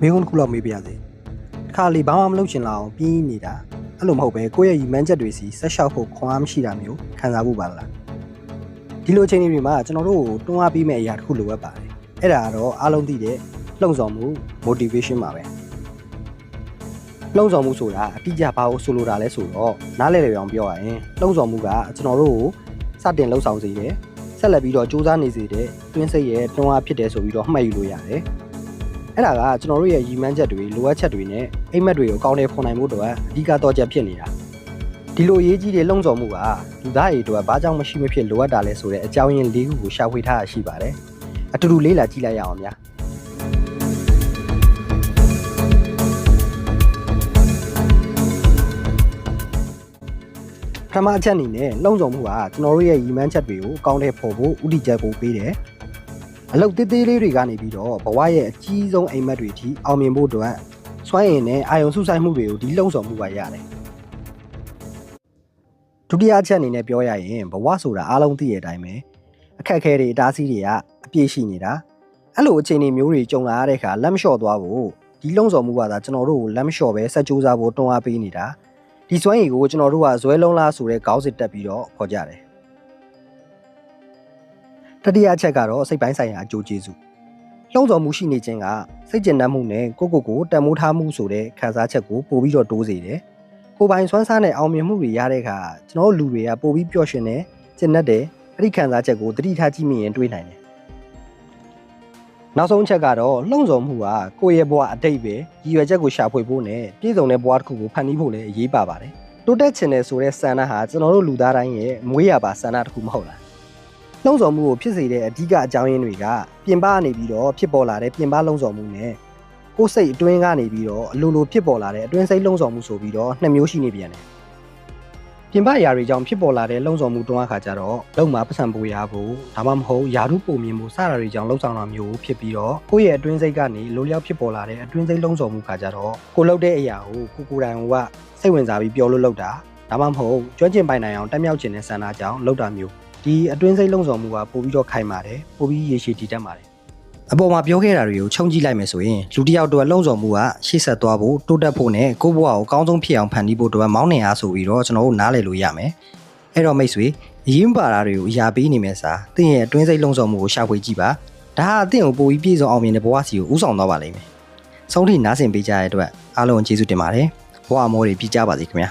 မင်းကခုလောက်မေးပြရစေ။ခါလီဘာမှမလုပ်ချင်လောက်ပြီးနေတာအဲ့လိုမဟုတ်ပဲကိုယ့်ရဲ့ရည်မှန်းချက်တွေစီဆက်လျှောက်ဖို့ခွန်အားမရှိတာမျိုးခံစားဖို့ပါလား။ဒီလိုအချိန်တွေမှာကျွန်တော်တို့ကိုတွန်းအားပေးမဲ့အရာတစ်ခုလိုအပ်ပါတယ်။အဲ့ဒါကတော့အားလုံးသိတဲ့လှုံ့ဆော်မှု motivation ပါပဲ။လှုံ့ဆော်မှုဆိုတာအတိအကျဘာကိုဆိုလိုတာလဲဆိုတော့နားလည်လည်အောင်ပြောရရင်လှုံ့ဆော်မှုကကျွန်တော်တို့ကိုစတင်လှုပ်ဆောင်စေတယ်။ဆက်လက်ပြီးတော့စူးစမ်းနေစေတဲ့တွင်းစိတ်ရဲ့တွန်းအားဖြစ်တယ်ဆိုပြီးတော့မှတ်ယူလို့ရတယ်။အဲ့ဒါကကျွန်တော်တို့ရဲ့ရည်မှန်းချက်တွေလိုအပ်ချက်တွေနဲ့အိမ်မက်တွေကိုအကောင်းထဲဖော်နိုင်ဖို့အတွက်အဓိကတော့ချက်ဖြစ်နေတာဒီလိုရေးကြီးတဲ့လှုံ့ဆော်မှုကလူသားတွေအတွက်ဘာကြောင့်မရှိမဖြစ်လိုအပ်တာလဲဆိုတဲ့အကြောင်းရင်း၄ခုကိုရှာဖွေထားရရှိပါတယ်အတူတူလေ့လာကြည့်လိုက်ရအောင်ဗျာပထမအချက်အနေနဲ့လှုံ့ဆော်မှုကကျွန်တော်တို့ရဲ့ရည်မှန်းချက်တွေကိုအကောင်းထဲဖော်ဖို့ဥတီချက်ကိုပေးတယ်အလုပ်သေးသေးလေးတွေကနေပြီးတော့ဘဝရဲ့အကြီးဆုံးအိမ်မက်တွေအထိအောင်မြင်ဖို့အတွက်စွမ်းရည်နဲ့အာရုံစုဆိုင်မှုတွေကိုဒီလှုံ့ဆော်မှုကရတယ်ဒုတိယအချက်အနေနဲ့ပြောရရင်ဘဝဆိုတာအားလုံးသိတဲ့အတိုင်းပဲအခက်အခဲတွေအတားအဆီးတွေကအပြည့်ရှိနေတာအဲ့လိုအခြေအနေမျိုးတွေကြုံလာရတဲ့အခါလက်မလျှော့သွားဖို့ဒီလှုံ့ဆော်မှုကသာကျွန်တော်တို့ကိုလက်မလျှော့ပဲဆက်ကြိုးစားဖို့တွန်းအားပေးနေတာဒီစွမ်းရည်ကိုကျွန်တော်တို့ကဇွဲလုံးလားဆိုတဲ့ခေါင်းစစ်တက်ပြီးတော့ခေါ်ကြတယ်တတိယအချက်ကတော့စိတ်ပိုင်းဆိုင်ရာအကျိုးကျေးဇူးလှုံ့ဆော်မှုရှိနေခြင်းကစိတ်ကျဉ်နှံ့မှုနဲ့ကိုတန်မိုးထားမှုဆိုတဲ့ခံစားချက်ကိုပို့ပြီးတော့တိုးစေတယ်ကိုပိုင်စွမ်းစားနဲ့အောင်မြင်မှုတွေရတဲ့အခါကျွန်တော်လူတွေကပို့ပြီးပျော်ရွှင်တယ်ကျဉ်နှက်တယ်အဲ့ဒီခံစားချက်ကိုသတိထားကြည့်မိရင်တွေးနိုင်တယ်နောက်ဆုံးချက်ကတော့လှုံ့ဆော်မှုကကိုယ့်ရဲ့ဘဝအတိတ်ပဲရည်ရွယ်ချက်ကိုရှာဖွေဖို့နဲ့ပြည့်စုံတဲ့ဘဝတစ်ခုကိုဖန်တီးဖို့လည်းအရေးပါပါတယ်တိုးတက်ခြင်းနဲ့ဆိုတဲ့ဆန္ဒဟာကျွန်တော်တို့လူသားတိုင်းရဲ့မွေးရပါဆန္ဒတစ်ခုမဟုတ်လားလှုံ့ဆော်မှုကိုဖြစ်စေတဲ့အဓိကအကြောင်းရင်းတွေကပြင်ပကနေပြီးတော့ဖြစ်ပေါ်လာတဲ့ပြင်ပလှုံ့ဆော်မှုနဲ့ကိုယ်စိတ်အတွင်းကနေပြီးတော့အလိုလိုဖြစ်ပေါ်လာတဲ့အတွင်းစိတ်လှုံ့ဆော်မှုဆိုပြီးတော့နှစ်မျိုးရှိနေပြန်တယ်ပြင်ပအရာတွေကြောင့်ဖြစ်ပေါ်လာတဲ့လှုံ့ဆော်မှုတွန်းအားခါကြတော့လုံမှာပတ်စံပိုရဖို့ဒါမှမဟုတ်ယာရုပုံမြင်မှုစတာတွေကြောင့်လှုပ်ဆောင်တာမျိုးဖြစ်ပြီးတော့ကိုယ့်ရဲ့အတွင်းစိတ်ကနေလိုလျောက်ဖြစ်ပေါ်လာတဲ့အတွင်းစိတ်လှုံ့ဆော်မှုခါကြတော့ကိုလှုပ်တဲ့အရာကိုကိုယ်တိုင်ကစိတ်ဝင်စားပြီးပြောလို့လှုပ်တာဒါမှမဟုတ်ကျွမ်းကျင်ပိုင်နိုင်အောင်တက်မြောက်ခြင်းနဲ့ဆန္ဒကြောင့်လှုပ်တာမျိုးဒီအတွင်းစိတ်လှုံ့ဆော်မှုကပို့ပြီးတော့ခိုင်ပါတယ်ပို့ပြီးရေရှည်တည်တတ်ပါတယ်အပေါ်မှာပြောခဲ့တာတွေကိုခြုံကြည့်လိုက်မယ်ဆိုရင်လူတစ်ယောက်အတွက်လှုံ့ဆော်မှုကရှေ့ဆက်သွားဖို့တိုးတက်ဖို့နဲ့ကိုယ့်ဘဝကိုအကောင်းဆုံးဖြစ်အောင်ဖန်တီးဖို့အတွက်မောင်းနှင်အားဆိုပြီးတော့ကျွန်တော်တို့နားလည်လို့ရမယ်အဲ့တော့မိတ်ဆွေအရင်ပါတာတွေကိုအရာပေးနေမယ်စာသင်ရဲ့အတွင်းစိတ်လှုံ့ဆော်မှုကိုရှာဖွေကြည့်ပါဒါဟာအသင်ကိုပိုပြီးပြည့်စုံအောင်မြင်တဲ့ဘဝစီကိုဥဆောင်သွားပါလိမ့်မယ်ဆုံးထိနားဆင်ပေးကြတဲ့အတွက်အားလုံးကျေးဇူးတင်ပါတယ်ဘဝမောတွေပြည့်ကြပါစေခင်ဗျာ